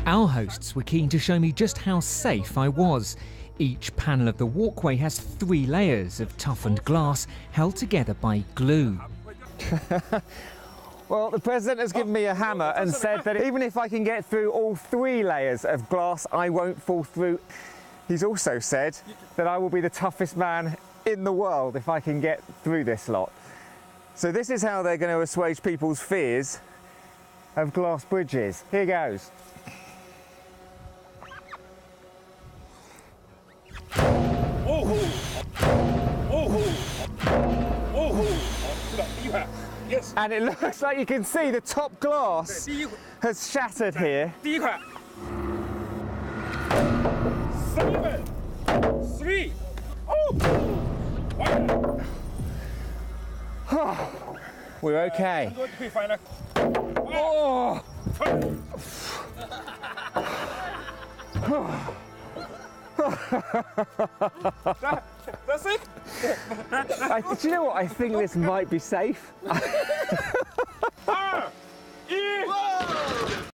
Our hosts were keen to show me just how safe I was. Each panel of the walkway has 3 layers of toughened glass held together by glue. Well, the president has given me a hammer and said that even if I can get through all 3 layers of glass, I won't fall through. He's also said that I will be the toughest man in the world if I can get through this lot. So this is how they're going to assuage people's fears of glass bridges. Here goes. Yes. And it looks like you can see the top glass has shattered here. 7, 3, We're okay. Oh. That's it? Do you know what? I think this might be safe.